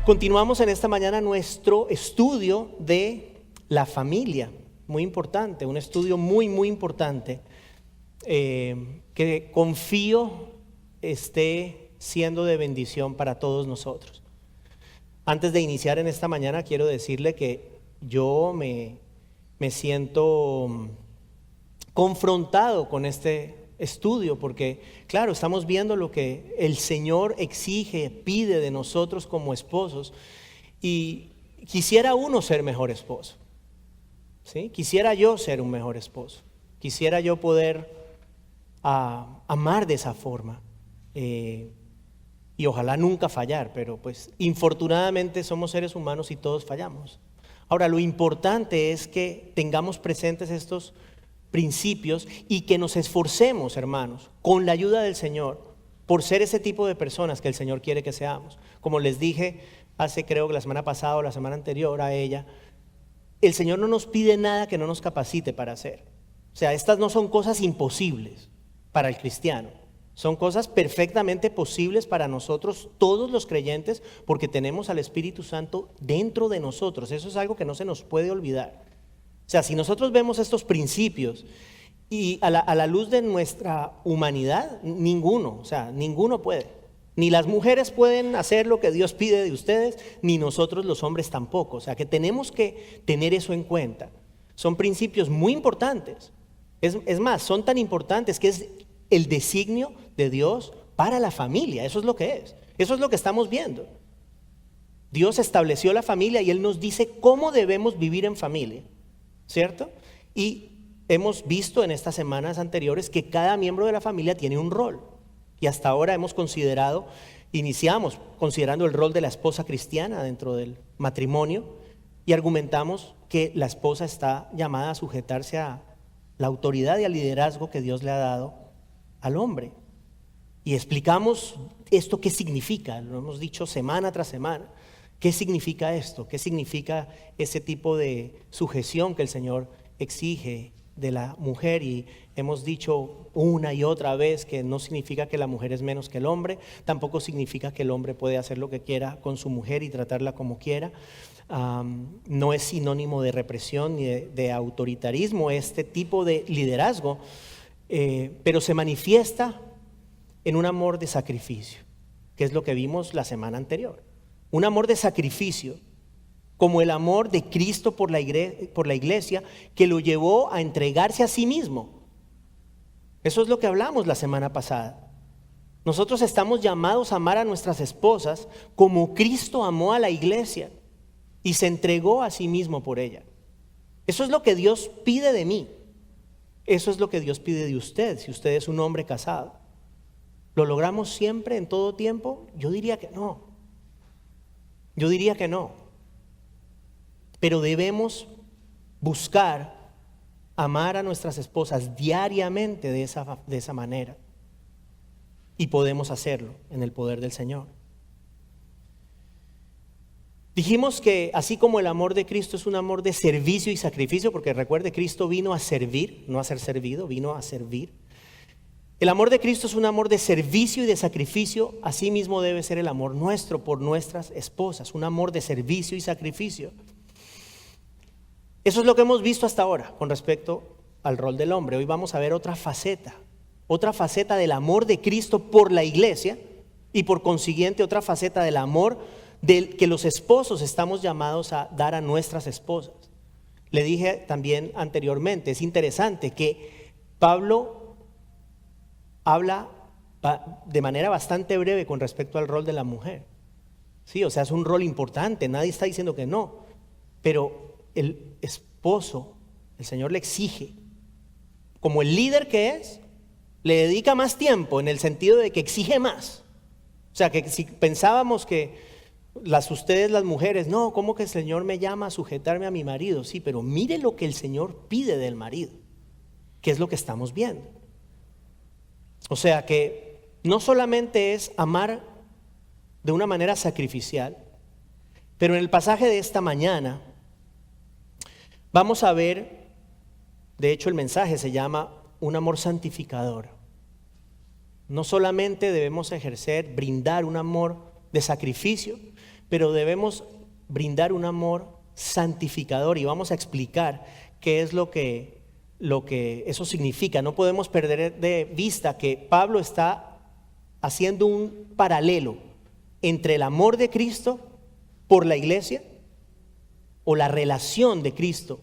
Continuamos en esta mañana nuestro estudio de la familia, muy importante, un estudio muy importante que confío esté siendo de bendición para todos nosotros. Antes de iniciar en esta mañana quiero decirle que yo me siento confrontado con este estudio porque, claro, estamos viendo lo que el Señor exige, pide de nosotros como esposos, y quisiera uno ser mejor esposo, ¿sí? Quisiera yo ser un mejor esposo, quisiera yo poder amar de esa forma y ojalá nunca fallar, pero pues infortunadamente somos seres humanos y todos fallamos. Ahora, lo importante es que tengamos presentes estos principios y que nos esforcemos, hermanos, con la ayuda del Señor, por ser ese tipo de personas que el Señor quiere que seamos. Como les dije creo que la semana pasada o la semana anterior a ella, el Señor no nos pide nada que no nos capacite para hacer. O sea, estas no son cosas imposibles para el cristiano, son cosas perfectamente posibles para nosotros, todos los creyentes, porque tenemos al Espíritu Santo dentro de nosotros. Eso es algo que no se nos puede olvidar. O sea, si nosotros vemos estos principios y a la luz de nuestra humanidad, ninguno puede. Ni las mujeres pueden hacer lo que Dios pide de ustedes, ni nosotros los hombres tampoco. O sea, que tenemos que tener eso en cuenta. Son principios muy importantes. Es más, son tan importantes que es el designio de Dios para la familia. Eso es lo que es. Eso es lo que estamos viendo. Dios estableció la familia y Él nos dice cómo debemos vivir en familia, ¿cierto? Y hemos visto en estas semanas anteriores que cada miembro de la familia tiene un rol. Y hasta ahora iniciamos considerando el rol de la esposa cristiana dentro del matrimonio y argumentamos que la esposa está llamada a sujetarse a la autoridad y al liderazgo que Dios le ha dado al hombre. Y explicamos esto qué significa, lo hemos dicho semana tras semana. ¿Qué significa esto? ¿Qué significa ese tipo de sujeción que el Señor exige de la mujer? Y hemos dicho una y otra vez que no significa que la mujer es menos que el hombre, tampoco significa que el hombre puede hacer lo que quiera con su mujer y tratarla como quiera. No es sinónimo de represión ni de autoritarismo este tipo de liderazgo, pero se manifiesta en un amor de sacrificio, que es lo que vimos la semana anterior. Un amor de sacrificio, como el amor de Cristo por la iglesia, que lo llevó a entregarse a sí mismo. Eso es lo que hablamos la semana pasada. Nosotros estamos llamados a amar a nuestras esposas como Cristo amó a la iglesia y se entregó a sí mismo por ella. Eso es lo que Dios pide de mí. Eso es lo que Dios pide de usted, si usted es un hombre casado. ¿Lo logramos siempre, en todo tiempo? Yo diría que no. Pero debemos buscar amar a nuestras esposas diariamente de esa manera. Y podemos hacerlo en el poder del Señor. Dijimos que así como el amor de Cristo es un amor de servicio y sacrificio, porque recuerde, Cristo vino a servir, no a ser servido, vino a servir. El amor de Cristo es un amor de servicio y de sacrificio, así mismo debe ser el amor nuestro por nuestras esposas, un amor de servicio y sacrificio. Eso es lo que hemos visto hasta ahora con respecto al rol del hombre. Hoy vamos a ver otra faceta del amor de Cristo por la iglesia y por consiguiente otra faceta del amor que los esposos estamos llamados a dar a nuestras esposas. Le dije también anteriormente, es interesante que Pablo habla de manera bastante breve con respecto al rol de la mujer. Sí, o sea, es un rol importante, nadie está diciendo que no, pero el esposo, el Señor le exige, como el líder que es, le dedica más tiempo en el sentido de que exige más. O sea, que si pensábamos que ustedes las mujeres, no, ¿cómo que el Señor me llama a sujetarme a mi marido? Sí, pero mire lo que el Señor pide del marido, que es lo que estamos viendo. O sea que no solamente es amar de una manera sacrificial, pero en el pasaje de esta mañana vamos a ver, de hecho el mensaje se llama un amor santificador. No solamente debemos brindar un amor de sacrificio, pero debemos brindar un amor santificador y vamos a explicar qué es lo que eso significa. No podemos perder de vista que Pablo está haciendo un paralelo entre el amor de Cristo por la iglesia, o la relación de Cristo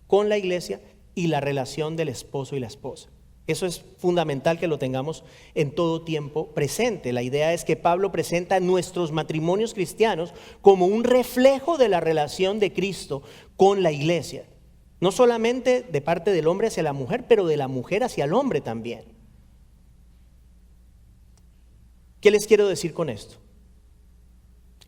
con la iglesia, y la relación del esposo y la esposa. Eso es fundamental que lo tengamos en todo tiempo presente. La idea es que Pablo presenta nuestros matrimonios cristianos como un reflejo de la relación de Cristo con la iglesia. No solamente de parte del hombre hacia la mujer, pero de la mujer hacia el hombre también. ¿Qué les quiero decir con esto?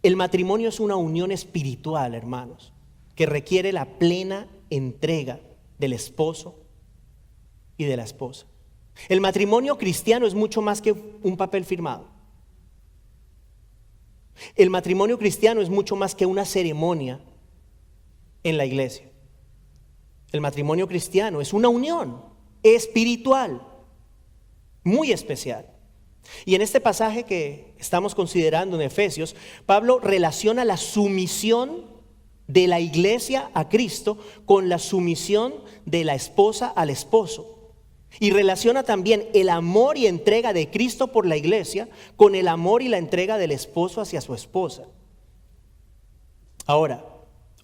El matrimonio es una unión espiritual, hermanos, que requiere la plena entrega del esposo y de la esposa. El matrimonio cristiano es mucho más que un papel firmado. El matrimonio cristiano es mucho más que una ceremonia en la iglesia. El matrimonio cristiano es una unión espiritual muy especial. Y en este pasaje que estamos considerando en Efesios, Pablo relaciona la sumisión de la iglesia a Cristo con la sumisión de la esposa al esposo. Y relaciona también el amor y entrega de Cristo por la iglesia con el amor y la entrega del esposo hacia su esposa. Ahora,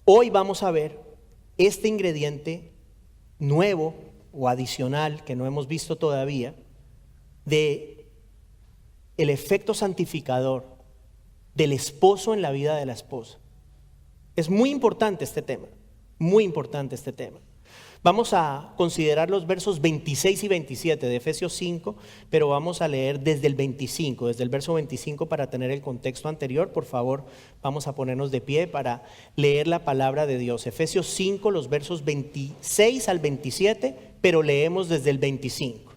hoy vamos a ver este ingrediente nuevo o adicional que no hemos visto todavía de el efecto santificador del esposo en la vida de la esposa. Es muy importante este tema, muy importante este tema. Vamos a considerar los versos 26 y 27 de Efesios 5, pero vamos a leer desde el 25, desde el verso 25 para tener el contexto anterior. Por favor, vamos a ponernos de pie para leer la palabra de Dios. Efesios 5, los versos 26 al 27, pero leemos desde el 25.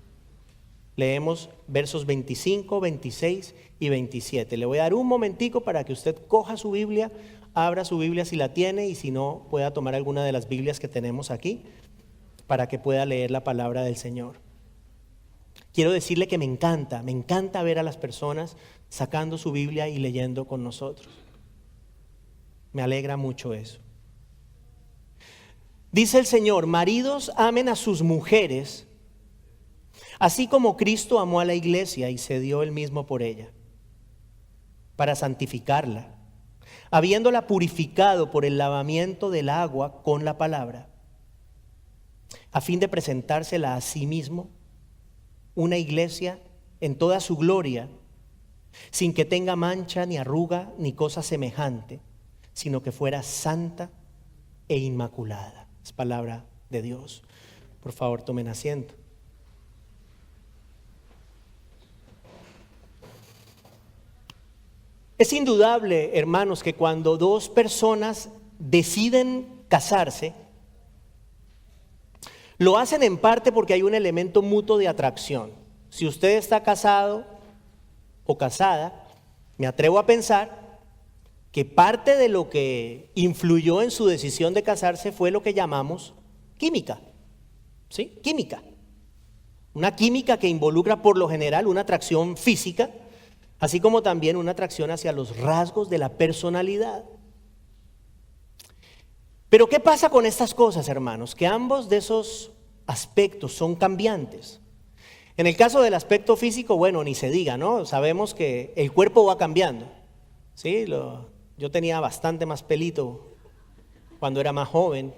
Leemos versos 25, 26 y 27. Le voy a dar un momentico para que usted coja su Biblia, abra su Biblia si la tiene, y si no, pueda tomar alguna de las Biblias que tenemos aquí para que pueda leer la palabra del Señor. Quiero decirle que me encanta ver a las personas sacando su Biblia y leyendo con nosotros. Me alegra mucho eso. Dice el Señor: maridos, amen a sus mujeres, así como Cristo amó a la iglesia y se dio él mismo por ella, para santificarla, habiéndola purificado por el lavamiento del agua con la palabra, a fin de presentársela a sí mismo una iglesia en toda su gloria, sin que tenga mancha ni arruga ni cosa semejante, sino que fuera santa e inmaculada. Es palabra de Dios. Por favor, tomen asiento. Es indudable, hermanos, que cuando dos personas deciden casarse, lo hacen en parte porque hay un elemento mutuo de atracción. Si usted está casado o casada, me atrevo a pensar que parte de lo que influyó en su decisión de casarse fue lo que llamamos química. ¿Sí? Química. Una química que involucra por lo general una atracción física, así como también una atracción hacia los rasgos de la personalidad. Pero ¿qué pasa con estas cosas, hermanos? Que ambos de esos aspectos son cambiantes. En el caso del aspecto físico, bueno, ni se diga, ¿no? Sabemos que el cuerpo va cambiando. ¿Sí? Yo tenía bastante más pelito cuando era más joven.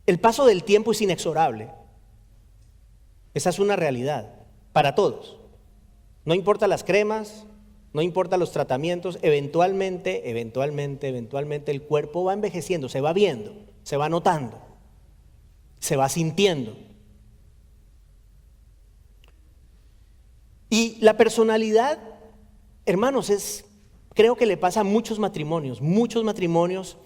El paso del tiempo es inexorable. Esa es una realidad para todos. No importa las cremas, no importa los tratamientos, eventualmente el cuerpo va envejeciendo, se va viendo, se va notando, se va sintiendo. Y la personalidad, hermanos, creo que le pasa a muchos matrimonios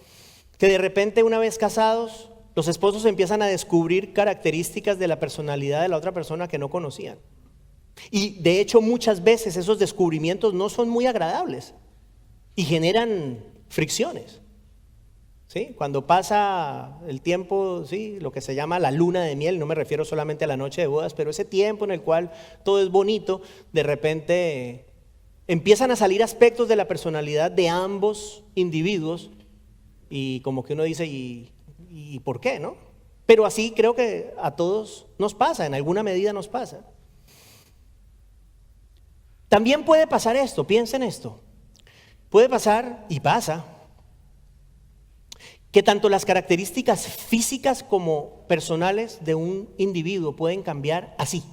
que de repente, una vez casados, los esposos empiezan a descubrir características de la personalidad de la otra persona que no conocían. Y de hecho muchas veces esos descubrimientos no son muy agradables y generan fricciones. ¿Sí? Cuando pasa el tiempo, ¿sí? Lo que se llama la luna de miel, no me refiero solamente a la noche de bodas, pero ese tiempo en el cual todo es bonito, de repente empiezan a salir aspectos de la personalidad de ambos individuos y como que uno dice, ¿y por qué, no? Pero así creo que a todos nos pasa, en alguna medida nos pasa. También puede pasar esto, piensen esto, puede pasar y pasa que tanto las características físicas como personales de un individuo pueden cambiar así.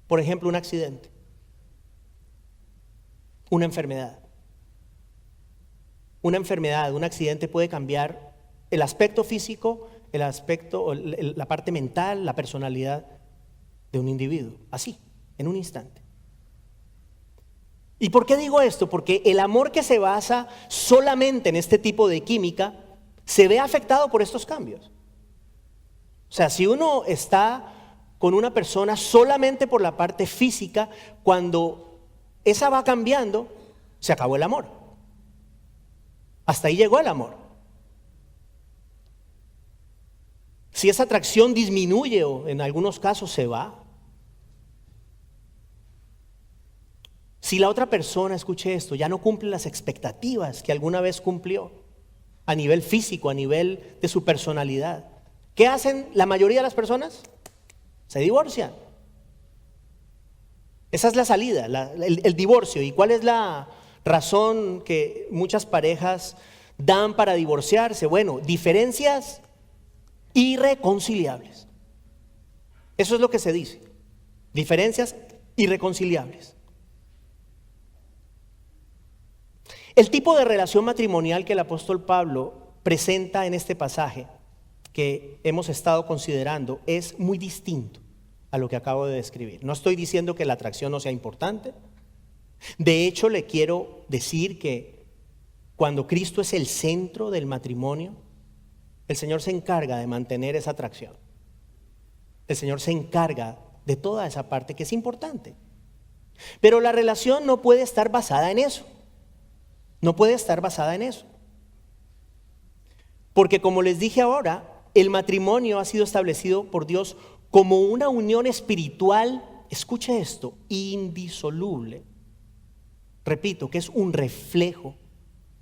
Por ejemplo, un accidente, una enfermedad. Una enfermedad, un accidente puede cambiar el aspecto físico, el aspecto, la parte mental, la personalidad de un individuo, así, en un instante. ¿Y por qué digo esto? Porque el amor que se basa solamente en este tipo de química se ve afectado por estos cambios. O sea, si uno está con una persona solamente por la parte física, cuando esa va cambiando, se acabó el amor. Hasta ahí llegó el amor. Si esa atracción disminuye o en algunos casos se va, si la otra persona, escuche esto, ya no cumple las expectativas que alguna vez cumplió a nivel físico, a nivel de su personalidad, ¿qué hacen la mayoría de las personas? Se divorcian. Esa es la salida, el divorcio. ¿Y cuál es la razón que muchas parejas dan para divorciarse? Bueno, diferencias irreconciliables. Eso es lo que se dice. Diferencias irreconciliables. El tipo de relación matrimonial que el apóstol Pablo presenta en este pasaje que hemos estado considerando es muy distinto a lo que acabo de describir. No estoy diciendo que la atracción no sea importante. De hecho, le quiero decir que cuando Cristo es el centro del matrimonio, el Señor se encarga de mantener esa atracción. El Señor se encarga de toda esa parte que es importante. Pero la relación no puede estar basada en eso. No puede estar basada en eso. Porque como les dije ahora, el matrimonio ha sido establecido por Dios como una unión espiritual, escuche esto, indisoluble. Repito, que es un reflejo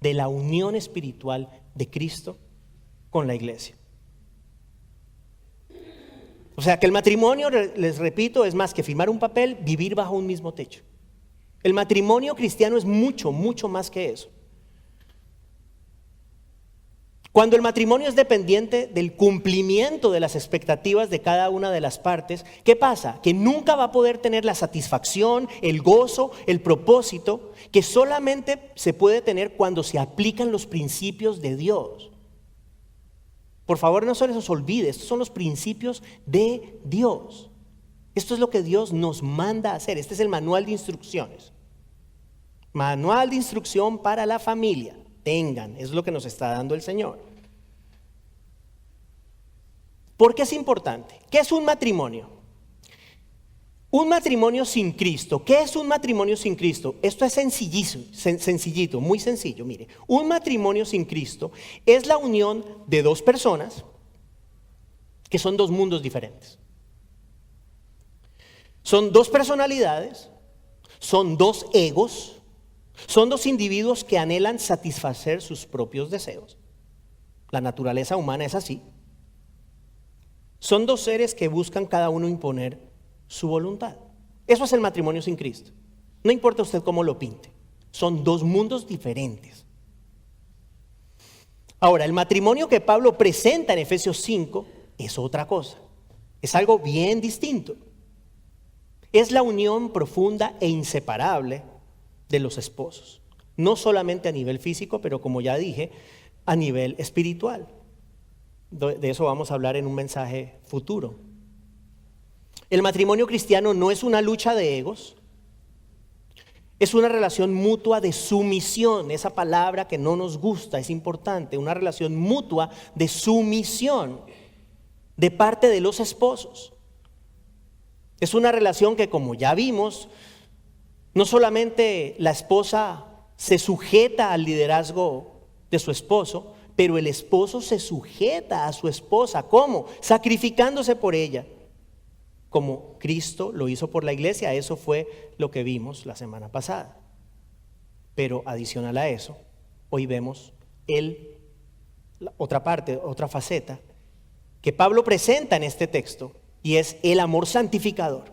de la unión espiritual de Cristo con la iglesia. O sea que el matrimonio, les repito, es más que firmar un papel, vivir bajo un mismo techo. El matrimonio cristiano es mucho, mucho más que eso. Cuando el matrimonio es dependiente del cumplimiento de las expectativas de cada una de las partes, ¿qué pasa? Que nunca va a poder tener la satisfacción, el gozo, el propósito, que solamente se puede tener cuando se aplican los principios de Dios. Por favor, no se les olvide, estos son los principios de Dios. Esto es lo que Dios nos manda a hacer. Este es el manual de instrucciones. Manual de instrucción para la familia. Tengan, es lo que nos está dando el Señor. ¿Por qué es importante? ¿Qué es un matrimonio? Un matrimonio sin Cristo. ¿Qué es un matrimonio sin Cristo? Esto es sencillito, muy sencillo. Mire, un matrimonio sin Cristo es la unión de dos personas que son dos mundos diferentes. Son dos personalidades, son dos egos, son dos individuos que anhelan satisfacer sus propios deseos. La naturaleza humana es así. Son dos seres que buscan cada uno imponer su voluntad. Eso es el matrimonio sin Cristo. No importa usted cómo lo pinte. Son dos mundos diferentes. Ahora, el matrimonio que Pablo presenta en Efesios 5 es otra cosa. Es algo bien distinto. Es la unión profunda e inseparable de los esposos. No solamente a nivel físico, pero como ya dije, a nivel espiritual. De eso vamos a hablar en un mensaje futuro. El matrimonio cristiano no es una lucha de egos, es una relación mutua de sumisión. Esa palabra que no nos gusta es importante, una relación mutua de sumisión de parte de los esposos. Es una relación que, como ya vimos, no solamente la esposa se sujeta al liderazgo de su esposo, pero el esposo se sujeta a su esposa. ¿Cómo? Sacrificándose por ella. como Cristo lo hizo por la iglesia. Eso fue lo que vimos la semana pasada. Pero adicional a eso, hoy vemos la otra parte, otra faceta que Pablo presenta en este texto, y es el amor santificador.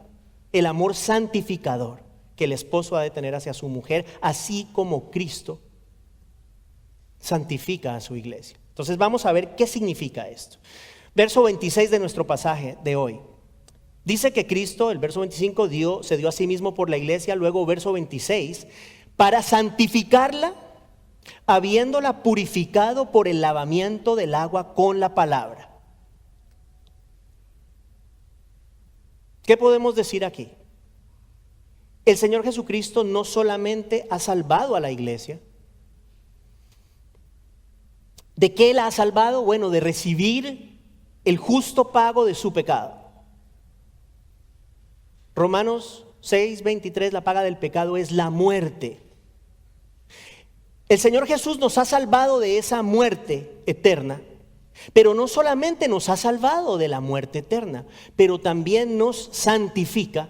El amor santificador que el esposo ha de tener hacia su mujer, así como Cristo santifica a su iglesia. Entonces vamos a ver qué significa esto. Verso 26 de nuestro pasaje de hoy. Dice que Cristo, el verso 25, se dio a sí mismo por la iglesia. Luego verso 26, para santificarla, habiéndola purificado por el lavamiento del agua con la palabra. ¿Qué podemos decir aquí? El Señor Jesucristo no solamente ha salvado a la iglesia. ¿De qué la ha salvado? Bueno, de recibir el justo pago de su pecado. Romanos 6:23, la paga del pecado es la muerte. El Señor Jesús nos ha salvado de esa muerte eterna, pero no solamente nos ha salvado de la muerte eterna, pero también nos santifica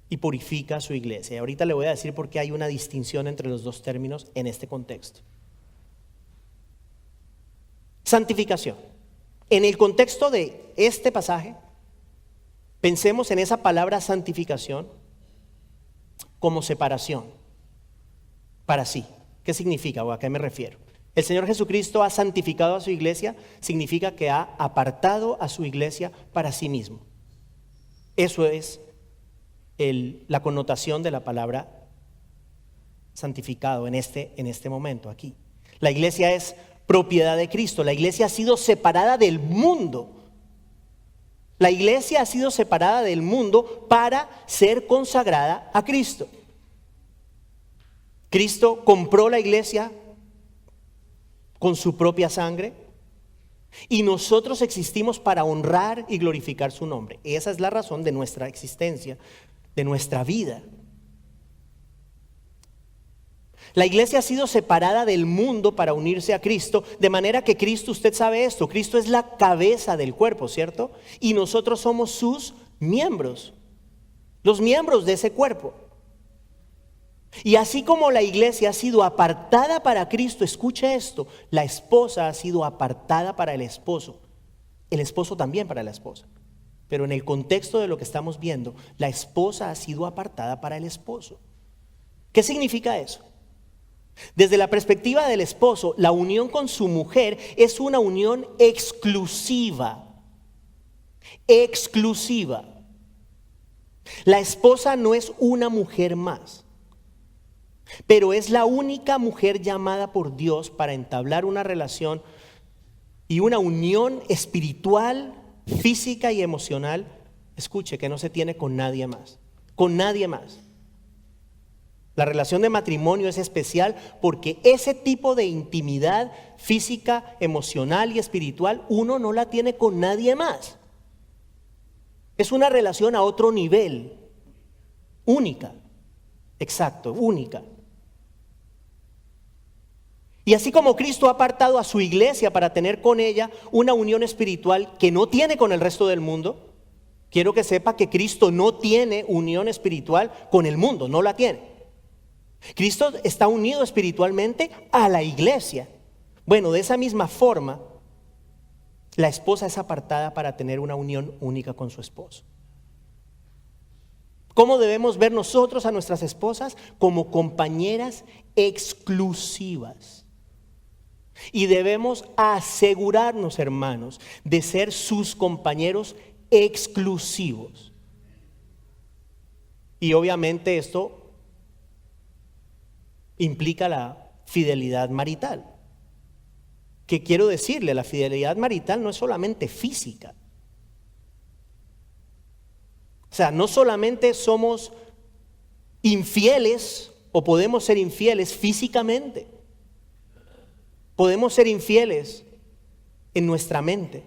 y purifica a su iglesia. Y ahorita le voy a decir por qué hay una distinción entre los dos términos en este contexto. Santificación. En el contexto de este pasaje, pensemos en esa palabra santificación como separación para sí. ¿Qué significa o a qué me refiero? El Señor Jesucristo ha santificado a su iglesia, significa que ha apartado a su iglesia para sí mismo. Eso es la connotación de la palabra santificado en este momento aquí. La iglesia es propiedad de Cristo. La iglesia ha sido separada del mundo. La iglesia ha sido separada del mundo para ser consagrada a Cristo. Cristo compró la iglesia con su propia sangre y nosotros existimos para honrar y glorificar su nombre. Esa es la razón de nuestra existencia, de nuestra vida. La iglesia ha sido separada del mundo para unirse a Cristo, de manera que Cristo, usted sabe esto, Cristo es la cabeza del cuerpo, ¿cierto? Y nosotros somos sus miembros, los miembros de ese cuerpo. Y así como la iglesia ha sido apartada para Cristo, escuche esto, la esposa ha sido apartada para el esposo también para la esposa. Pero en el contexto de lo que estamos viendo, la esposa ha sido apartada para el esposo. ¿Qué significa eso? Desde la perspectiva del esposo, la unión con su mujer es una unión exclusiva. Exclusiva. La esposa no es una mujer más, pero es la única mujer llamada por Dios para entablar una relación y una unión espiritual, física y emocional, escuche, que no se tiene con nadie más. Con nadie más. La relación de matrimonio es especial porque ese tipo de intimidad física, emocional y espiritual uno no la tiene con nadie más. Es una relación a otro nivel, única, exacto, única. Y así como Cristo ha apartado a su iglesia para tener con ella una unión espiritual que no tiene con el resto del mundo, quiero que sepa que Cristo no tiene unión espiritual con el mundo, no la tiene. Cristo está unido espiritualmente a la iglesia. Bueno, de esa misma forma, la esposa es apartada para tener una unión única con su esposo. ¿Cómo debemos ver nosotros a nuestras esposas? Como compañeras exclusivas. Y debemos asegurarnos, hermanos, de ser sus compañeros exclusivos. Y obviamente esto implica la fidelidad marital. ¿Qué quiero decirle? La fidelidad marital no es solamente física. O sea, no solamente somos infieles o podemos ser infieles físicamente. Podemos ser infieles en nuestra mente,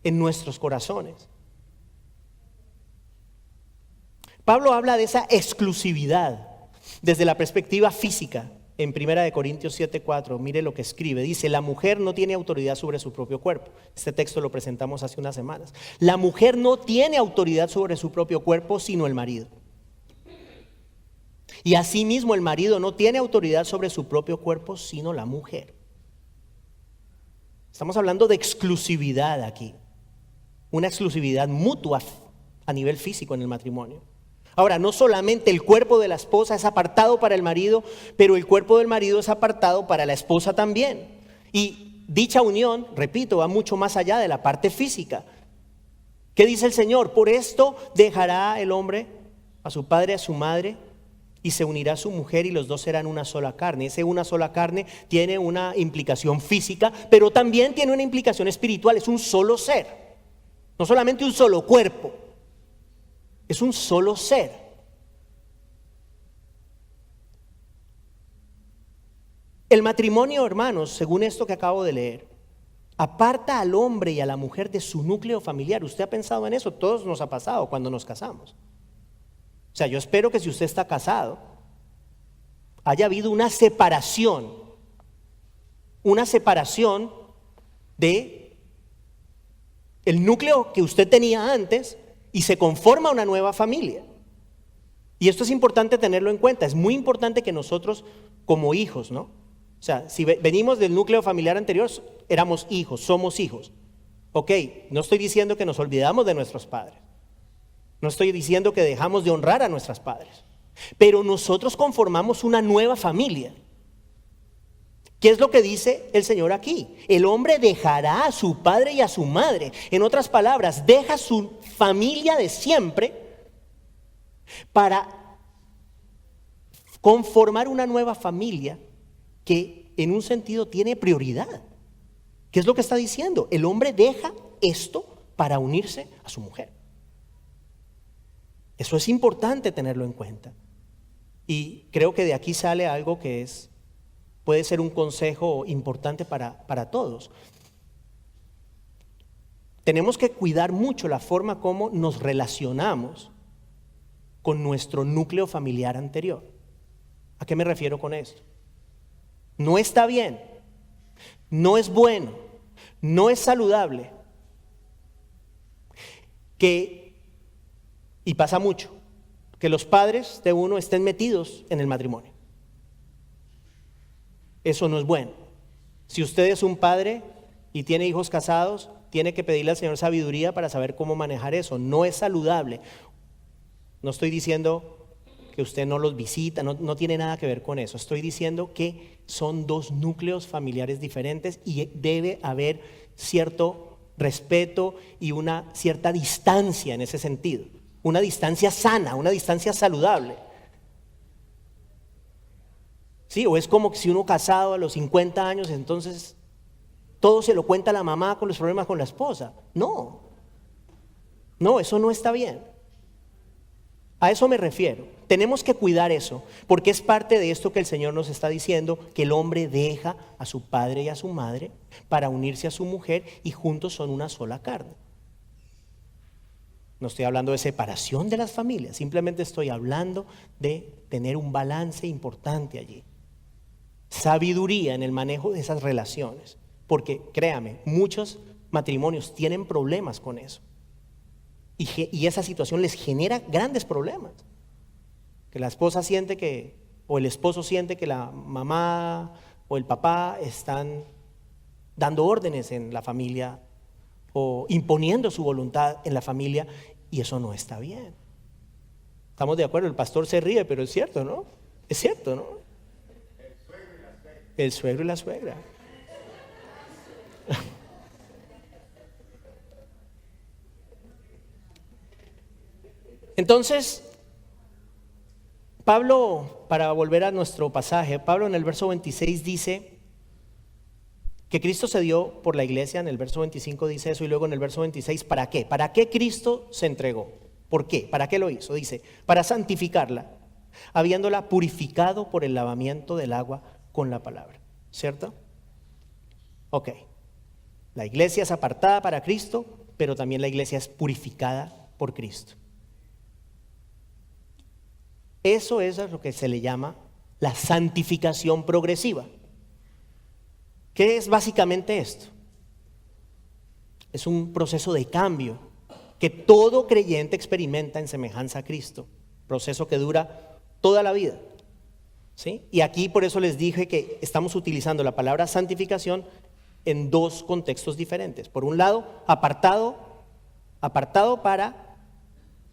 en nuestros corazones. Pablo habla de esa exclusividad desde la perspectiva física, en 1 Corintios 7:4, mire lo que escribe. Dice, la mujer no tiene autoridad sobre su propio cuerpo. Este texto lo presentamos hace unas semanas. La mujer no tiene autoridad sobre su propio cuerpo, sino el marido. Y asimismo el marido no tiene autoridad sobre su propio cuerpo, sino la mujer. Estamos hablando de exclusividad aquí. Una exclusividad mutua a nivel físico en el matrimonio. Ahora, no solamente el cuerpo de la esposa es apartado para el marido, pero el cuerpo del marido es apartado para la esposa también. Y dicha unión, repito, va mucho más allá de la parte física. ¿Qué dice el Señor? Por esto dejará el hombre a su padre y a su madre y se unirá a su mujer y los dos serán una sola carne. Ese una sola carne tiene una implicación física, pero también tiene una implicación espiritual. Es un solo ser, no solamente un solo cuerpo. Es un solo ser. El matrimonio, hermanos, según esto que acabo de leer, aparta al hombre y a la mujer de su núcleo familiar. ¿Usted ha pensado en eso? Todos nos ha pasado cuando nos casamos. O sea, yo espero que si usted está casado, haya habido una separación de el núcleo que usted tenía antes y se conforma una nueva familia. Y esto es importante tenerlo en cuenta. Es muy importante que nosotros como hijos, ¿no? O sea, si venimos del núcleo familiar anterior, éramos hijos, somos hijos. Ok, no estoy diciendo que nos olvidamos de nuestros padres. No estoy diciendo que dejamos de honrar a nuestros padres. Pero nosotros conformamos una nueva familia. ¿Qué es lo que dice el Señor aquí? El hombre dejará a su padre y a su madre. En otras palabras, deja su familia de siempre para conformar una nueva familia que en un sentido tiene prioridad. ¿Qué es lo que está diciendo? El hombre deja esto para unirse a su mujer. Eso es importante tenerlo en cuenta. Y creo que de aquí sale algo que puede ser un consejo importante para todos. Tenemos que cuidar mucho la forma como nos relacionamos con nuestro núcleo familiar anterior. ¿A qué me refiero con esto? No está bien, no es bueno, no es saludable y pasa mucho, que los padres de uno estén metidos en el matrimonio. Eso no es bueno. Si usted es un padre y tiene hijos casados, tiene que pedirle al Señor sabiduría para saber cómo manejar eso. No es saludable. No estoy diciendo que usted no los visita, no tiene nada que ver con eso. Estoy diciendo que son dos núcleos familiares diferentes y debe haber cierto respeto y una cierta distancia en ese sentido. Una distancia sana, una distancia saludable. Sí, o es como que si uno casado a los 50 años, entonces todo se lo cuenta a la mamá con los problemas con la esposa. No, eso no está bien. A eso me refiero. Tenemos que cuidar eso, porque es parte de esto que el Señor nos está diciendo, que el hombre deja a su padre y a su madre para unirse a su mujer y juntos son una sola carne. No estoy hablando de separación de las familias, simplemente estoy hablando de tener un balance importante allí. Sabiduría en el manejo de esas relaciones, porque créame, muchos matrimonios tienen problemas con eso. Y esa situación les genera grandes problemas. Que la esposa siente o el esposo siente que la mamá o el papá están dando órdenes en la familia o imponiendo su voluntad en la familia, y eso no está bien. ¿Estamos de acuerdo? El pastor se ríe, pero es cierto, ¿no? Es cierto, ¿no? El suegro y la suegra. Entonces, Pablo, para volver a nuestro pasaje, Pablo en el verso 26 dice que Cristo se dio por la iglesia. En el verso 25 dice eso, y luego en el verso 26, ¿para qué? ¿Para qué Cristo se entregó? ¿Por qué? ¿Para qué lo hizo? Dice, para santificarla, habiéndola purificado por el lavamiento del agua con la palabra. ¿Cierto? Ok. La iglesia es apartada para Cristo, pero también la iglesia es purificada por Cristo. Eso es lo que se le llama la santificación progresiva. ¿Qué es básicamente esto? Es un proceso de cambio que todo creyente experimenta en semejanza a Cristo, proceso que dura toda la vida. ¿Sí? Y aquí por eso les dije que estamos utilizando la palabra santificación en dos contextos diferentes. Por un lado, apartado para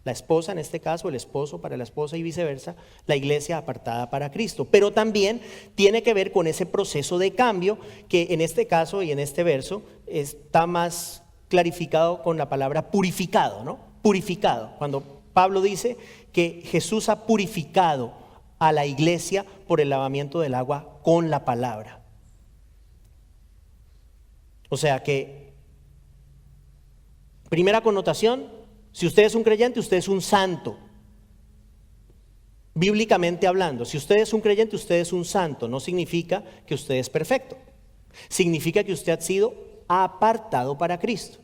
la esposa, en este caso el esposo para la esposa y viceversa, la iglesia apartada para Cristo. Pero también tiene que ver con ese proceso de cambio que en este caso y en este verso está más clarificado con la palabra purificado, ¿no? Purificado. Cuando Pablo dice que Jesús ha purificado a la iglesia por el lavamiento del agua con la palabra. O sea que, primera connotación, si usted es un creyente, usted es un santo. Bíblicamente hablando, si usted es un creyente, usted es un santo. No significa que usted es perfecto. Significa que usted ha sido apartado para Cristo.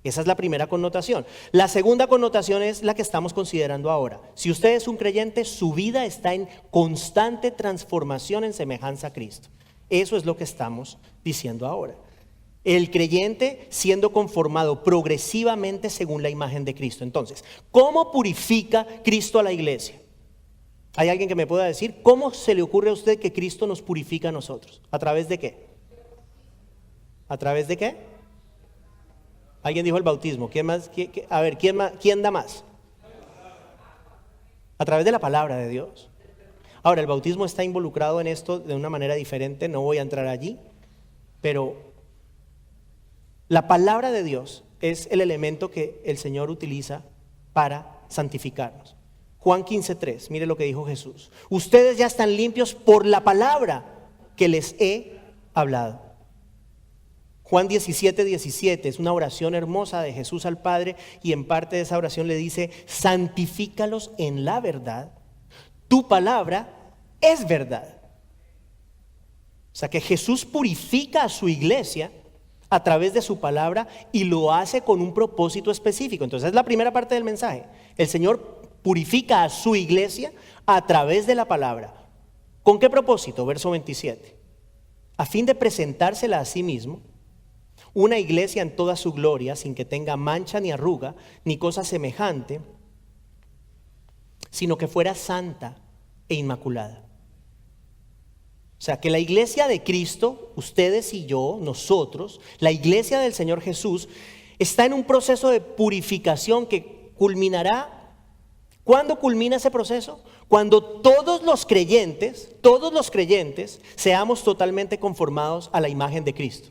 Esa es la primera connotación. La segunda connotación es la que estamos considerando ahora. Si usted es un creyente, su vida está en constante transformación en semejanza a Cristo. Eso es lo que estamos diciendo ahora. El creyente siendo conformado progresivamente según la imagen de Cristo. Entonces, ¿cómo purifica Cristo a la iglesia? ¿Hay alguien que me pueda decir cómo se le ocurre a usted que Cristo nos purifica a nosotros? ¿A través de qué? ¿A través de qué? Alguien dijo el bautismo. ¿Quién más? A ver, ¿quién da más? A través de la palabra de Dios. Ahora, el bautismo está involucrado en esto de una manera diferente. No voy a entrar allí. Pero la palabra de Dios es el elemento que el Señor utiliza para santificarnos. Juan 15:3, mire lo que dijo Jesús. Ustedes ya están limpios por la palabra que les he hablado. Juan 17:17 es una oración hermosa de Jesús al Padre y en parte de esa oración le dice, santifícalos en la verdad, tu palabra es verdad. O sea que Jesús purifica a su iglesia a través de su palabra y lo hace con un propósito específico. Entonces es la primera parte del mensaje. El Señor purifica a su iglesia a través de la palabra. ¿Con qué propósito? Verso 27. A fin de presentársela a sí mismo, una iglesia en toda su gloria, sin que tenga mancha ni arruga, ni cosa semejante, sino que fuera santa e inmaculada. O sea, que la iglesia de Cristo, ustedes y yo, nosotros, la iglesia del Señor Jesús, está en un proceso de purificación que culminará. ¿Cuándo culmina ese proceso? Cuando todos los creyentes, seamos totalmente conformados a la imagen de Cristo.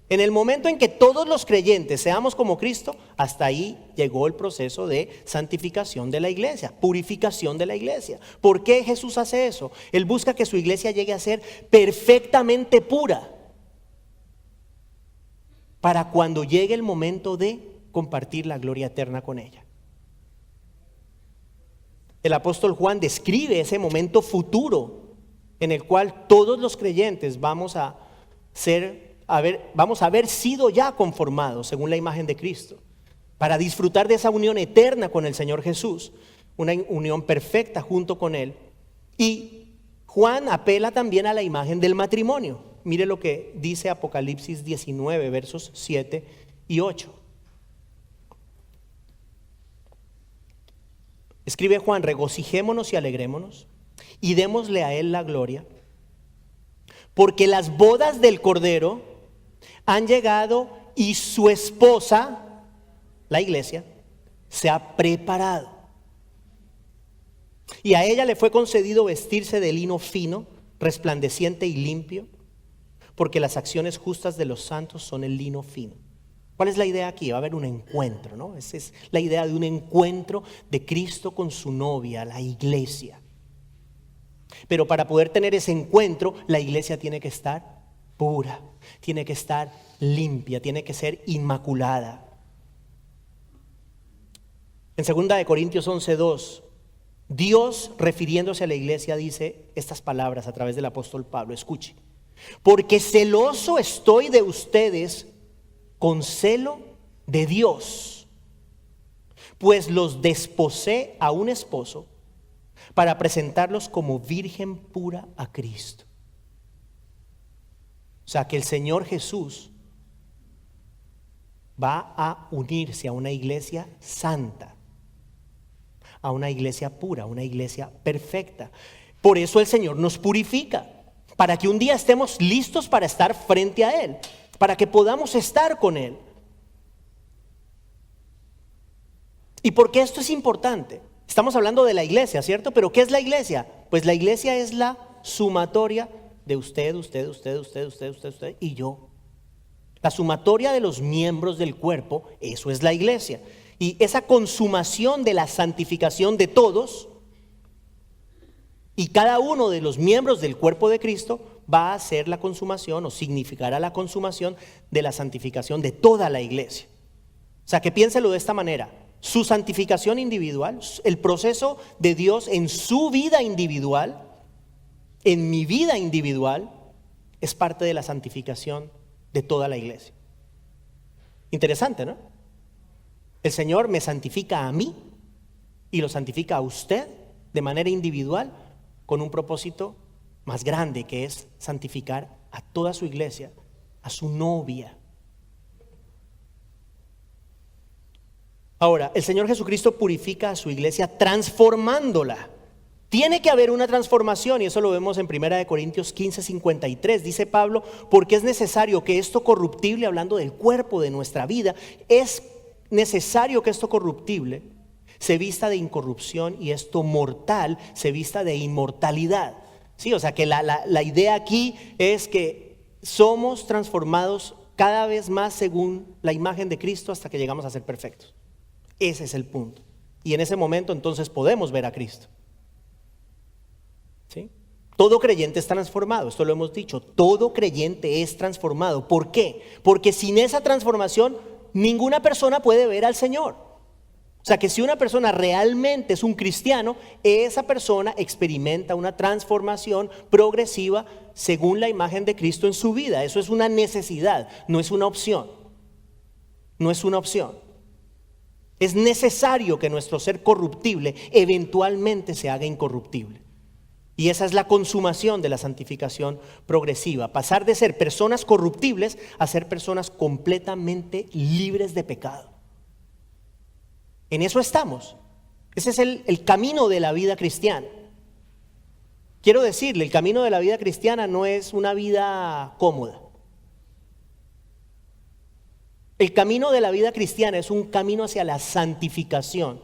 En el momento en que todos los creyentes seamos como Cristo, hasta ahí llegó el proceso de santificación de la iglesia, purificación de la iglesia. ¿Por qué Jesús hace eso? Él busca que su iglesia llegue a ser perfectamente pura, para cuando llegue el momento de compartir la gloria eterna con ella. El apóstol Juan describe ese momento futuro en el cual todos los creyentes vamos a haber sido ya conformados según la imagen de Cristo, para disfrutar de esa unión eterna con el Señor Jesús, una unión perfecta junto con Él. Y Juan apela también a la imagen del matrimonio. Mire lo que dice Apocalipsis 19, versos 7 y 8. Escribe Juan, regocijémonos y alegrémonos y démosle a Él la gloria, porque las bodas del Cordero han llegado y su esposa, la iglesia, se ha preparado. Y a ella le fue concedido vestirse de lino fino, resplandeciente y limpio, porque las acciones justas de los santos son el lino fino. ¿Cuál es la idea aquí? Va a haber un encuentro, ¿no? Esa es la idea de un encuentro de Cristo con su novia, la iglesia. Pero para poder tener ese encuentro, la iglesia tiene que estar pura, tiene que estar limpia, tiene que ser inmaculada. En 2 Corintios 11:2, Dios, refiriéndose a la iglesia, dice estas palabras a través del apóstol Pablo. Escuche: porque celoso estoy de ustedes con celo de Dios, pues los desposé a un esposo para presentarlos como virgen pura a Cristo. O sea que el Señor Jesús va a unirse a una iglesia santa, a una iglesia pura, a una iglesia perfecta. Por eso el Señor nos purifica, para que un día estemos listos para estar frente a Él, para que podamos estar con Él. ¿Y por qué esto es importante? Estamos hablando de la iglesia, ¿cierto? Pero ¿qué es la iglesia? Pues la iglesia es la sumatoria de usted y yo. La sumatoria de los miembros del cuerpo, eso es la iglesia. Y esa consumación de la santificación de todos y cada uno de los miembros del cuerpo de Cristo va a ser la consumación o significará la consumación de la santificación de toda la iglesia. O sea, que piénselo de esta manera. Su santificación individual, el proceso de Dios en su vida individual, en mi vida individual, es parte de la santificación de toda la iglesia. Interesante, ¿no? El Señor me santifica a mí y lo santifica a usted de manera individual con un propósito más grande, que es santificar a toda su iglesia, a su novia. Ahora, el Señor Jesucristo purifica a su iglesia transformándola. Tiene que haber una transformación y eso lo vemos en 1 Corintios 15:53. Dice Pablo, porque es necesario que esto corruptible, hablando del cuerpo de nuestra vida, es necesario que esto corruptible se vista de incorrupción y esto mortal se vista de inmortalidad. Sí, o sea que la idea aquí es que somos transformados cada vez más según la imagen de Cristo hasta que llegamos a ser perfectos. Ese es el punto. Y en ese momento entonces podemos ver a Cristo. ¿Sí? Todo creyente es transformado, esto lo hemos dicho. Todo creyente es transformado. ¿Por qué? Porque sin esa transformación ninguna persona puede ver al Señor. O sea que si una persona realmente es un cristiano, esa persona experimenta una transformación progresiva según la imagen de Cristo en su vida. Eso es una necesidad, no es una opción. No es una opción. Es necesario que nuestro ser corruptible eventualmente se haga incorruptible. Y esa es la consumación de la santificación progresiva. Pasar de ser personas corruptibles a ser personas completamente libres de pecado. En eso estamos. Ese es el camino de la vida cristiana. Quiero decirle, el camino de la vida cristiana no es una vida cómoda. El camino de la vida cristiana es un camino hacia la santificación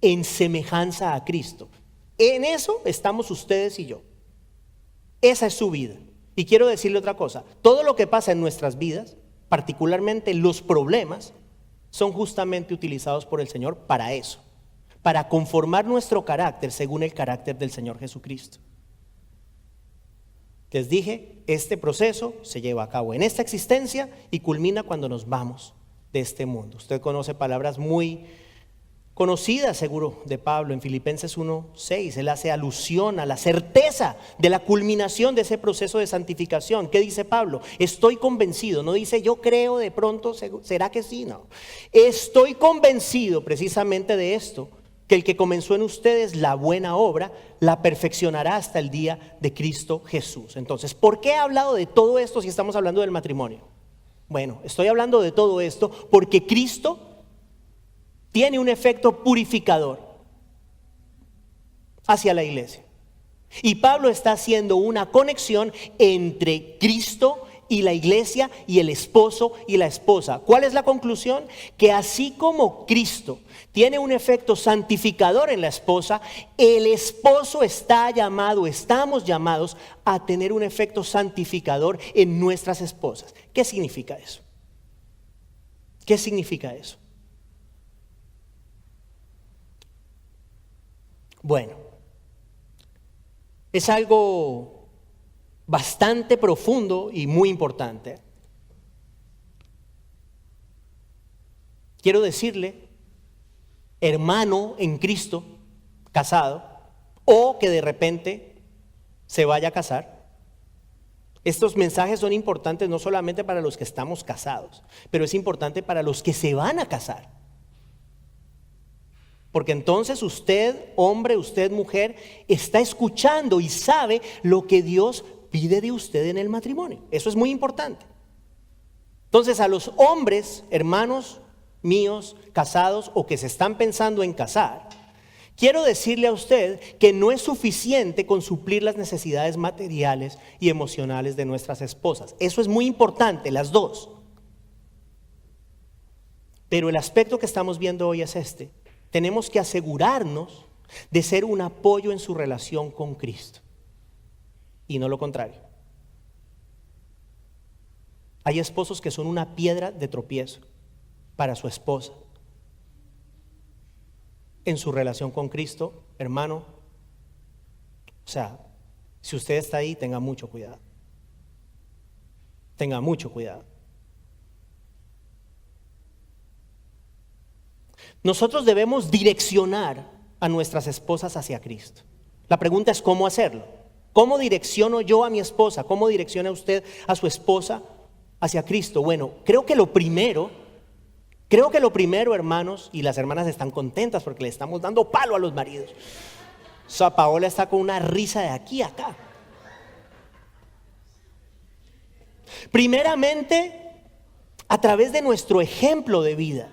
en semejanza a Cristo. En eso estamos ustedes y yo. Esa es su vida. Y quiero decirle otra cosa. Todo lo que pasa en nuestras vidas, particularmente los problemas, son justamente utilizados por el Señor para eso. Para conformar nuestro carácter según el carácter del Señor Jesucristo. Les dije, este proceso se lleva a cabo en esta existencia y culmina cuando nos vamos de este mundo. Usted conoce palabras muy conocidas seguro de Pablo en Filipenses 1:6. Él hace alusión a la certeza de la culminación de ese proceso de santificación. ¿Qué dice Pablo? Estoy convencido, no dice yo creo de pronto, será que sí, no. Estoy convencido precisamente de esto, que el que comenzó en ustedes la buena obra, la perfeccionará hasta el día de Cristo Jesús. Entonces, ¿por qué he hablado de todo esto si estamos hablando del matrimonio? Bueno, estoy hablando de todo esto porque Cristo tiene un efecto purificador hacia la iglesia. Y Pablo está haciendo una conexión entre Cristo y la iglesia y el esposo y la esposa. ¿Cuál es la conclusión? Que así como Cristo tiene un efecto santificador en la esposa, el esposo está llamado, estamos llamados a tener un efecto santificador en nuestras esposas. ¿Qué significa eso? ¿Qué significa eso? Bueno, es algo bastante profundo y muy importante. Quiero decirle, hermano en Cristo, casado, o que de repente se vaya a casar. Estos mensajes son importantes no solamente para los que estamos casados, pero es importante para los que se van a casar. Porque entonces usted, hombre, usted, mujer, está escuchando y sabe lo que Dios pide de usted en el matrimonio. Eso es muy importante. Entonces a los hombres, hermanos míos, casados o que se están pensando en casar, quiero decirle a usted que no es suficiente con suplir las necesidades materiales y emocionales de nuestras esposas. Eso es muy importante, las dos. Pero el aspecto que estamos viendo hoy es este. Tenemos que asegurarnos de ser un apoyo en su relación con Cristo y no lo contrario. Hay esposos que son una piedra de tropiezo para su esposa. En su relación con Cristo, hermano, o sea, si usted está ahí, tenga mucho cuidado. Tenga mucho cuidado. Nosotros debemos direccionar a nuestras esposas hacia Cristo. La pregunta es cómo hacerlo. ¿Cómo direcciono yo a mi esposa? ¿Cómo direcciona usted a su esposa hacia Cristo? Bueno, creo que lo primero, hermanos, y las hermanas están contentas porque le estamos dando palo a los maridos. O sea, Paola está con una risa de aquí a acá. Primeramente, a través de nuestro ejemplo de vida.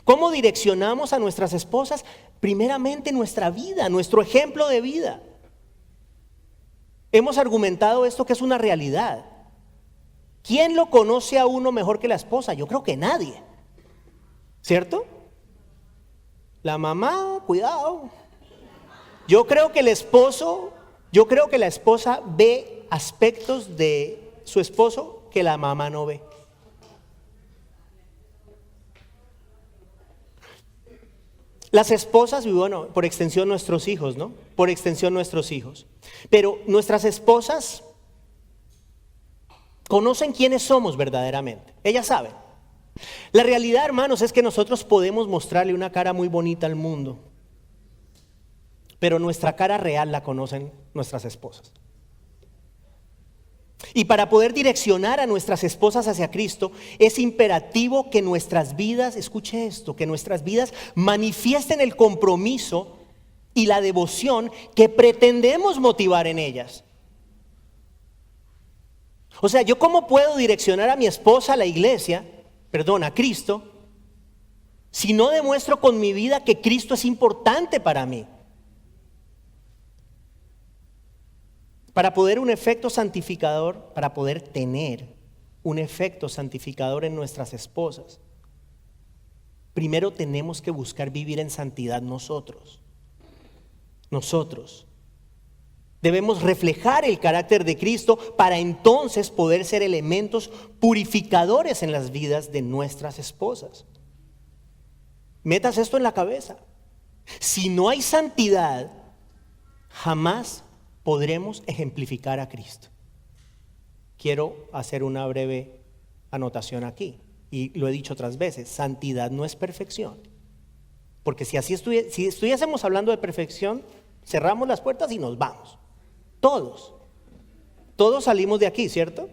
¿Cómo direccionamos a nuestras esposas? Primeramente nuestra vida, nuestro ejemplo de vida. Hemos argumentado esto que es una realidad. ¿Quién lo conoce a uno mejor que la esposa? Yo creo que nadie. ¿Cierto? La mamá, cuidado. Yo creo que la esposa ve aspectos de su esposo que la mamá no ve. Las esposas, y bueno, por extensión nuestros hijos, ¿no? Por extensión nuestros hijos. Pero nuestras esposas conocen quiénes somos verdaderamente. Ellas saben. La realidad, hermanos, es que nosotros podemos mostrarle una cara muy bonita al mundo, pero nuestra cara real la conocen nuestras esposas. Y para poder direccionar a nuestras esposas hacia Cristo, es imperativo que nuestras vidas, escuche esto, que nuestras vidas manifiesten el compromiso y la devoción que pretendemos motivar en ellas. O sea, ¿yo cómo puedo direccionar a mi esposa a la iglesia, a Cristo, si no demuestro con mi vida que Cristo es importante para mí? Para poder tener un efecto santificador en nuestras esposas, primero tenemos que buscar vivir en santidad nosotros. Nosotros debemos reflejar el carácter de Cristo para entonces poder ser elementos purificadores en las vidas de nuestras esposas. Metas esto en la cabeza. Si no hay santidad, jamás podremos ejemplificar a Cristo. Quiero hacer una breve anotación aquí, y lo he dicho otras veces: santidad no es perfección. Porque si estuviésemos hablando de perfección, cerramos las puertas y nos vamos. Todos salimos de aquí, ¿cierto?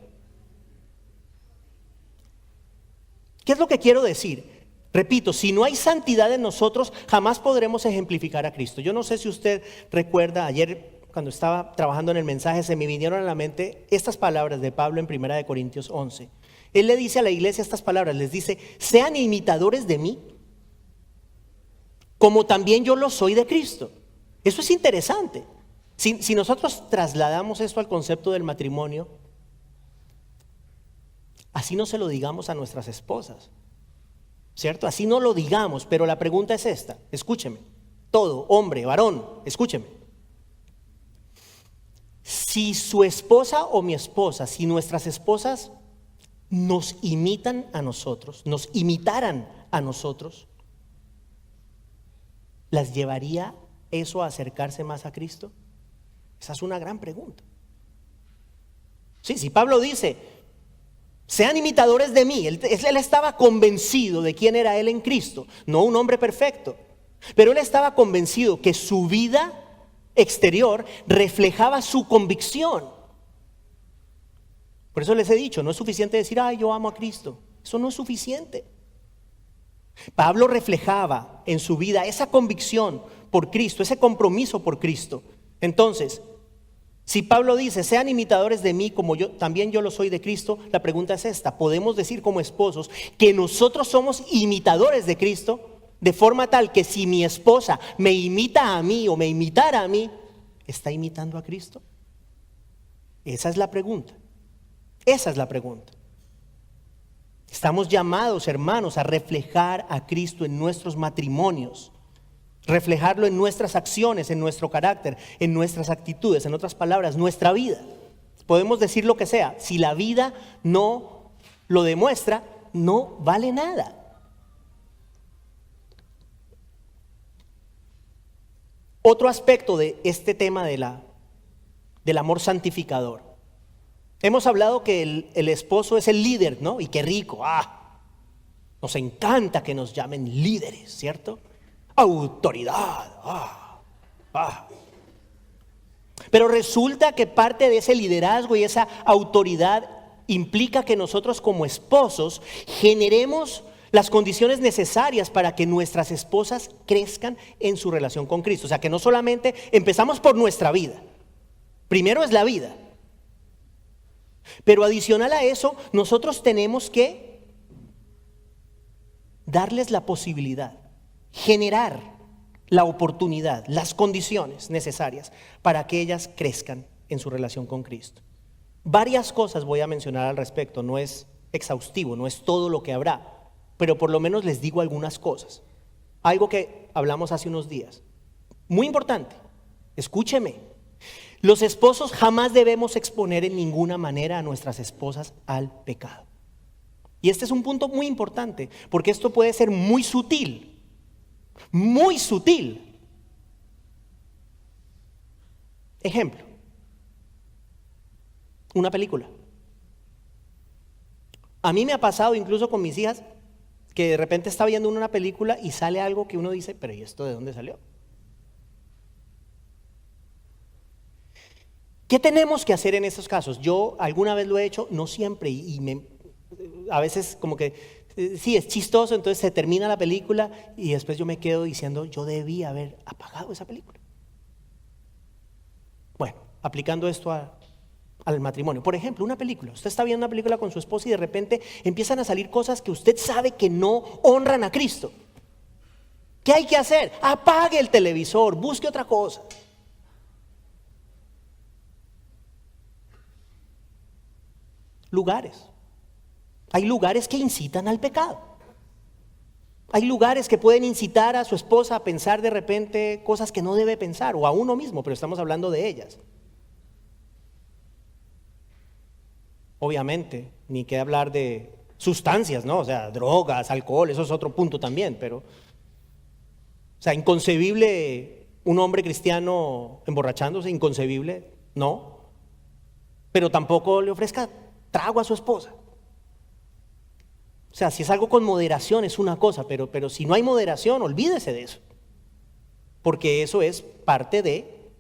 ¿Qué es lo que quiero decir? Repito, si no hay santidad en nosotros, jamás podremos ejemplificar a Cristo. Yo no sé si usted recuerda, ayer cuando estaba trabajando en el mensaje, se me vinieron a la mente estas palabras de Pablo en 1 Corintios 11. Él le dice a la iglesia estas palabras, les dice: sean imitadores de mí, como también yo lo soy de Cristo. Eso es interesante. Si nosotros trasladamos esto al concepto del matrimonio, así no se lo digamos a nuestras esposas, ¿cierto? Así no lo digamos, pero la pregunta es esta, escúcheme, todo, hombre, varón, escúcheme. Si su esposa o mi esposa, si nuestras esposas nos imitaran a nosotros, ¿las llevaría eso a acercarse más a Cristo? Esa es una gran pregunta. Sí, si Pablo dice: sean imitadores de mí, él estaba convencido de quién era él en Cristo, no un hombre perfecto, pero él estaba convencido que su vida exterior reflejaba su convicción. Por eso les he dicho, no es suficiente decir: ay, yo amo a Cristo. Eso no es suficiente. Pablo reflejaba en su vida esa convicción por Cristo, ese compromiso por Cristo. Entonces, si Pablo dice, sean imitadores de mí como yo, también yo lo soy de Cristo, la pregunta es esta: ¿podemos decir como esposos que nosotros somos imitadores de Cristo? De forma tal que si mi esposa me imita a mí o me imitara a mí, ¿está imitando a Cristo? Esa es la pregunta. Esa es la pregunta. Estamos llamados, hermanos, a reflejar a Cristo en nuestros matrimonios, reflejarlo en nuestras acciones, en nuestro carácter, en nuestras actitudes, en otras palabras, nuestra vida. Podemos decir lo que sea, si la vida no lo demuestra, no vale nada. Otro aspecto de este tema del amor santificador. Hemos hablado que el esposo es el líder, ¿no? Y qué rico, nos encanta que nos llamen líderes, ¿cierto? Autoridad, Pero resulta que parte de ese liderazgo y esa autoridad implica que nosotros como esposos generemos las condiciones necesarias para que nuestras esposas crezcan en su relación con Cristo. O sea, que no solamente empezamos por nuestra vida, primero es la vida, pero adicional a eso, nosotros tenemos que darles la posibilidad, generar la oportunidad, las condiciones necesarias para que ellas crezcan en su relación con Cristo. Varias cosas voy a mencionar al respecto, no es exhaustivo, no es todo lo que habrá, pero por lo menos les digo algunas cosas. Algo que hablamos hace unos días, muy importante, escúcheme. Los esposos jamás debemos exponer en ninguna manera a nuestras esposas al pecado. Y este es un punto muy importante, porque esto puede ser muy sutil, muy sutil. Ejemplo, una película. A mí me ha pasado incluso con mis hijas que de repente está viendo una película y sale algo que uno dice, pero ¿y esto de dónde salió? ¿Qué tenemos que hacer en estos casos? Yo alguna vez lo he hecho, no siempre, a veces como que sí, es chistoso, entonces se termina la película y después yo me quedo diciendo, yo debí haber apagado esa película. Bueno, aplicando esto al matrimonio. Por ejemplo, una película. Usted está viendo una película con su esposa y de repente empiezan a salir cosas que usted sabe que no honran a Cristo. ¿Qué hay que hacer? Apague el televisor, busque otra cosa. Lugares. Hay lugares que incitan al pecado. Hay lugares que pueden incitar a su esposa a pensar de repente cosas que no debe pensar, o a uno mismo, pero estamos hablando de ellas. Obviamente, ni que hablar de sustancias, ¿no? O sea, drogas, alcohol, eso es otro punto también, pero, o sea, inconcebible un hombre cristiano emborrachándose, inconcebible, no, pero tampoco le ofrezca trago a su esposa. O sea, si es algo con moderación es una cosa, pero si no hay moderación, olvídese de eso, porque eso es parte de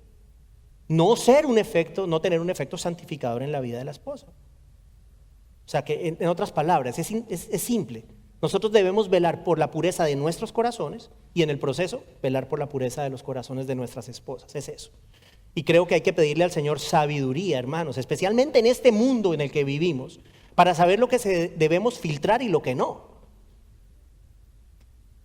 no tener un efecto santificador en la vida de la esposa. O sea que en otras palabras, es simple. Nosotros debemos velar por la pureza de nuestros corazones y en el proceso velar por la pureza de los corazones de nuestras esposas. Es eso. Y creo que hay que pedirle al Señor sabiduría, hermanos, especialmente en este mundo en el que vivimos, para saber lo que debemos filtrar y lo que no.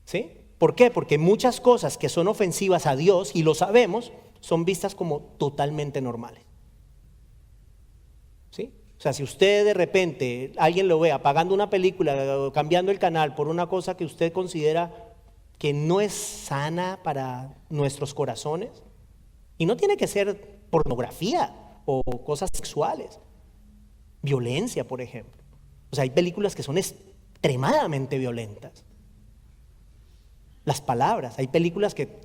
¿Sí? ¿Por qué? Porque muchas cosas que son ofensivas a Dios, y lo sabemos, son vistas como totalmente normales. ¿Sí? O sea, si usted de repente, alguien lo ve apagando una película, cambiando el canal por una cosa que usted considera que no es sana para nuestros corazones, y no tiene que ser pornografía o cosas sexuales, violencia, por ejemplo. O sea, hay películas que son extremadamente violentas. Las palabras, hay películas que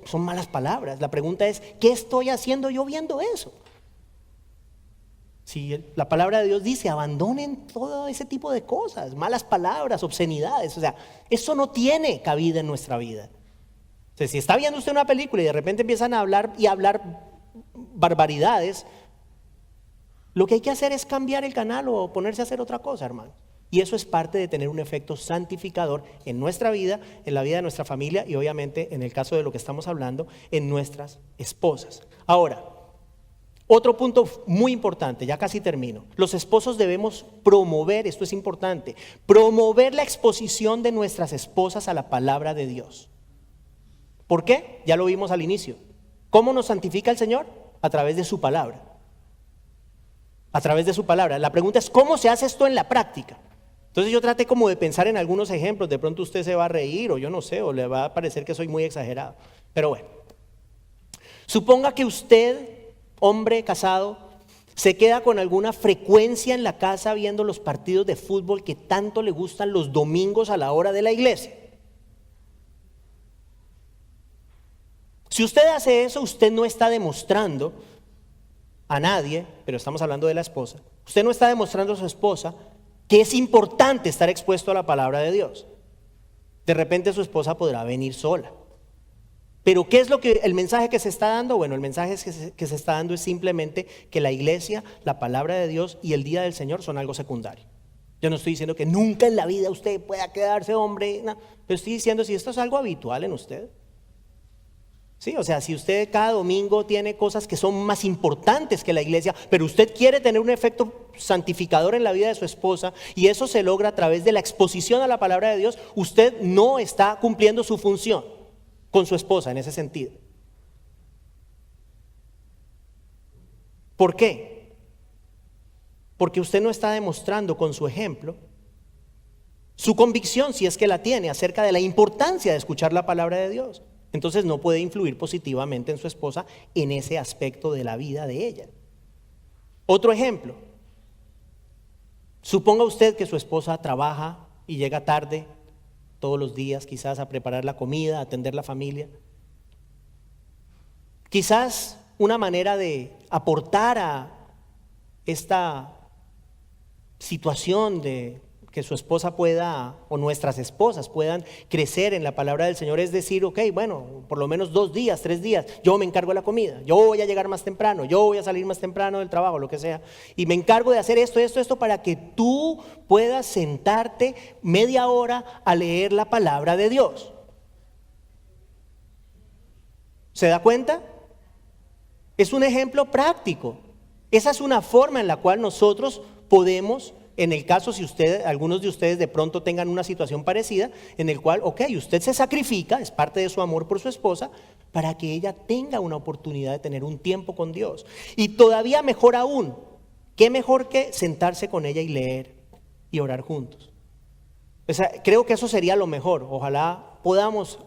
son malas palabras. La pregunta es, ¿qué estoy haciendo yo viendo eso? Si la palabra de Dios dice, abandonen todo ese tipo de cosas, malas palabras, obscenidades. O sea, eso no tiene cabida en nuestra vida. O sea, si está viendo usted una película y de repente empiezan a hablar barbaridades, lo que hay que hacer es cambiar el canal o ponerse a hacer otra cosa, hermano. Y eso es parte de tener un efecto santificador en nuestra vida, en la vida de nuestra familia y obviamente, en el caso de lo que estamos hablando, en nuestras esposas. Ahora, otro punto muy importante, ya casi termino. Los esposos debemos promover, esto es importante, promover la exposición de nuestras esposas a la palabra de Dios. ¿Por qué? Ya lo vimos al inicio. ¿Cómo nos santifica el Señor? A través de su palabra. A través de su palabra. La pregunta es, ¿cómo se hace esto en la práctica? Entonces yo traté como de pensar en algunos ejemplos. De pronto usted se va a reír o yo no sé, o le va a parecer que soy muy exagerado. Pero bueno, suponga que usted, hombre casado, se queda con alguna frecuencia en la casa viendo los partidos de fútbol que tanto le gustan los domingos a la hora de la iglesia. Si usted hace eso, usted no está demostrando a nadie, pero estamos hablando de la esposa, usted no está demostrando a su esposa que es importante estar expuesto a la palabra de Dios. De repente su esposa podrá venir sola. Pero ¿qué es el mensaje que se está dando? Bueno, el mensaje que se está dando es simplemente que la iglesia, la palabra de Dios y el día del Señor son algo secundario. Yo no estoy diciendo que nunca en la vida usted pueda quedarse hombre, no, pero estoy diciendo si esto es algo habitual en usted. Sí, o sea, si usted cada domingo tiene cosas que son más importantes que la iglesia, pero usted quiere tener un efecto santificador en la vida de su esposa y eso se logra a través de la exposición a la palabra de Dios, usted no está cumpliendo su función con su esposa en ese sentido. ¿Por qué? Porque usted no está demostrando con su ejemplo su convicción, si es que la tiene, acerca de la importancia de escuchar la palabra de Dios. Entonces no puede influir positivamente en su esposa en ese aspecto de la vida de ella. Otro ejemplo, suponga usted que su esposa trabaja y llega tarde todos los días, quizás a preparar la comida, a atender la familia. Quizás una manera de aportar a esta situación de que su esposa pueda, o nuestras esposas puedan crecer en la palabra del Señor, es decir, ok, bueno, por lo menos 2 días, 3 días, yo me encargo de la comida, yo voy a llegar más temprano, yo voy a salir más temprano del trabajo, lo que sea, y me encargo de hacer esto, para que tú puedas sentarte media hora a leer la palabra de Dios. ¿Se da cuenta? Es un ejemplo práctico. Esa es una forma en la cual nosotros podemos, en el caso si algunos de ustedes de pronto tengan una situación parecida, en el cual, ok, usted se sacrifica, es parte de su amor por su esposa, para que ella tenga una oportunidad de tener un tiempo con Dios. Y todavía mejor aún, ¿qué mejor que sentarse con ella y leer y orar juntos? O sea, creo que eso sería lo mejor. Ojalá podamos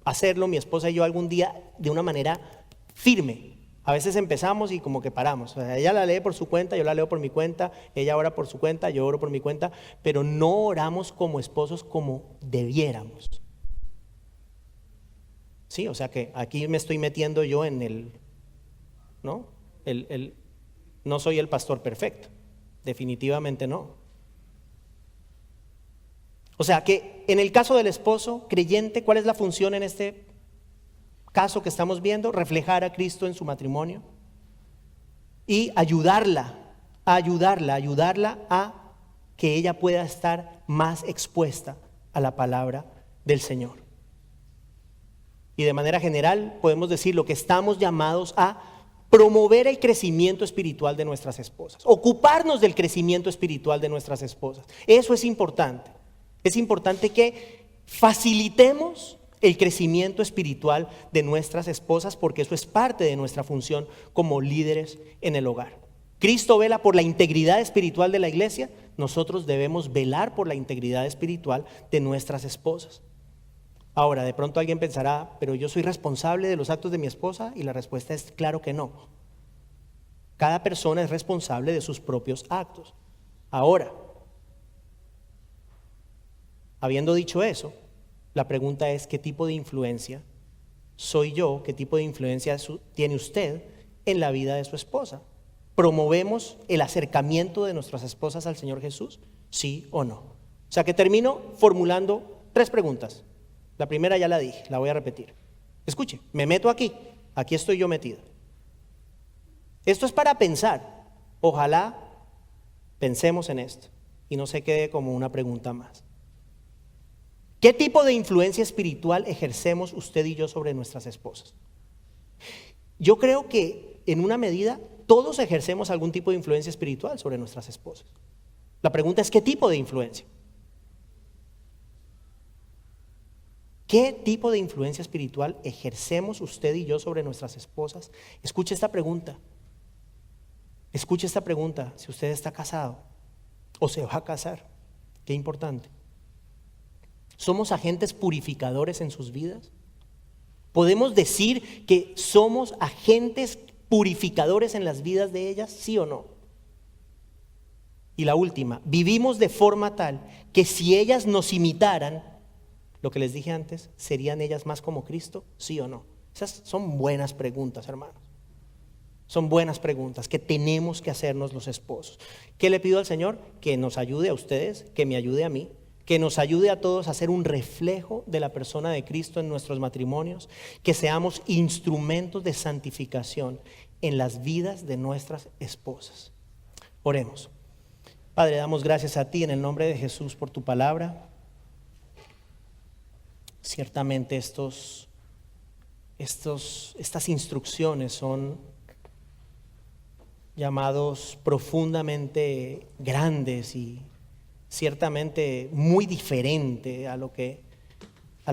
hacerlo, mi esposa y yo, algún día de una manera firme. A veces empezamos y como que paramos. O sea, ella la lee por su cuenta, yo la leo por mi cuenta, ella ora por su cuenta, yo oro por mi cuenta, pero no oramos como esposos como debiéramos. Sí, o sea que aquí me estoy metiendo yo en ¿no? No soy el pastor perfecto, definitivamente no. O sea que en el caso del esposo creyente, ¿cuál es la función en este caso que estamos viendo? Reflejar a Cristo en su matrimonio y ayudarla a que ella pueda estar más expuesta a la palabra del Señor. Y de manera general podemos decir lo que estamos llamados a promover el crecimiento espiritual de nuestras esposas, ocuparnos del crecimiento espiritual de nuestras esposas. Eso es importante. Es importante que facilitemos el crecimiento espiritual de nuestras esposas, porque eso es parte de nuestra función como líderes en el hogar. Cristo vela por la integridad espiritual de la iglesia, nosotros debemos velar por la integridad espiritual de nuestras esposas. Ahora, de pronto alguien pensará, pero yo soy responsable de los actos de mi esposa, y la respuesta es claro que no. Cada persona es responsable de sus propios actos. Ahora, habiendo dicho eso, la pregunta es, ¿qué tipo de influencia soy yo? ¿Qué tipo de influencia tiene usted en la vida de su esposa? ¿Promovemos el acercamiento de nuestras esposas al Señor Jesús? ¿Sí o no? O sea que termino formulando 3 preguntas. La primera ya la dije, la voy a repetir. Escuche, me meto aquí estoy yo metido. Esto es para pensar. Ojalá pensemos en esto y no se quede como una pregunta más. ¿Qué tipo de influencia espiritual ejercemos usted y yo sobre nuestras esposas? Yo creo que en una medida todos ejercemos algún tipo de influencia espiritual sobre nuestras esposas. La pregunta es, ¿qué tipo de influencia? ¿Qué tipo de influencia espiritual ejercemos usted y yo sobre nuestras esposas? Escuche esta pregunta. Escuche esta pregunta, si usted está casado o se va a casar. Qué importante. ¿Somos agentes purificadores en sus vidas? ¿Podemos decir que somos agentes purificadores en las vidas de ellas? ¿Sí o no? Y la última, vivimos de forma tal que si ellas nos imitaran, lo que les dije antes, ¿serían ellas más como Cristo? ¿Sí o no? Esas son buenas preguntas, hermanos. Son buenas preguntas que tenemos que hacernos los esposos. ¿Qué le pido al Señor? Que nos ayude a ustedes, que me ayude a mí, que nos ayude a todos a ser un reflejo de la persona de Cristo en nuestros matrimonios, que seamos instrumentos de santificación en las vidas de nuestras esposas. Oremos. Padre, damos gracias a ti en el nombre de Jesús por tu palabra. Ciertamente estas instrucciones son llamados profundamente grandes y ciertamente muy diferente a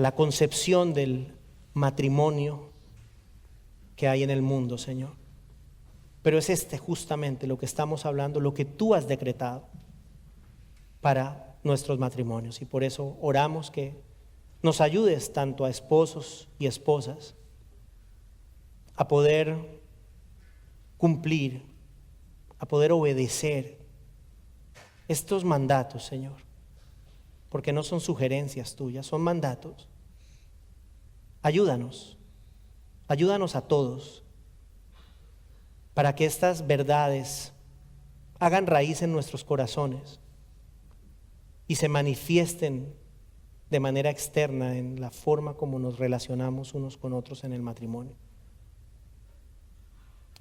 la concepción del matrimonio que hay en el mundo, Señor. Pero es justamente lo que estamos hablando, lo que tú has decretado para nuestros matrimonios. Y por eso oramos que nos ayudes tanto a esposos y esposas a poder cumplir, a poder obedecer estos mandatos, Señor, porque no son sugerencias tuyas, son mandatos. Ayúdanos a todos para que estas verdades hagan raíz en nuestros corazones y se manifiesten de manera externa en la forma como nos relacionamos unos con otros en el matrimonio.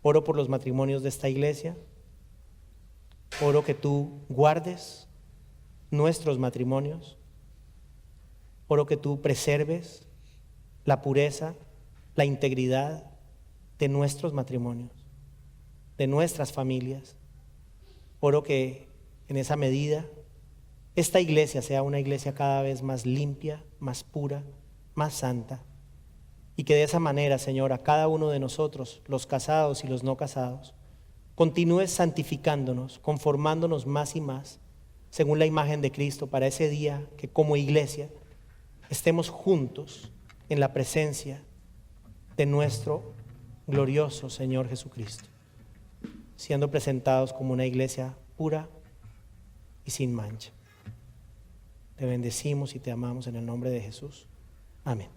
Oro por los matrimonios de esta iglesia. Oro que tú guardes nuestros matrimonios. Oro que tú preserves la pureza, la integridad de nuestros matrimonios, de nuestras familias. Oro que en esa medida esta iglesia sea una iglesia cada vez más limpia, más pura, más santa. Y que de esa manera, Señor, a cada uno de nosotros, los casados y los no casados, continúes santificándonos, conformándonos más y más, según la imagen de Cristo, para ese día que como iglesia estemos juntos en la presencia de nuestro glorioso Señor Jesucristo, siendo presentados como una iglesia pura y sin mancha. Te bendecimos y te amamos en el nombre de Jesús. Amén.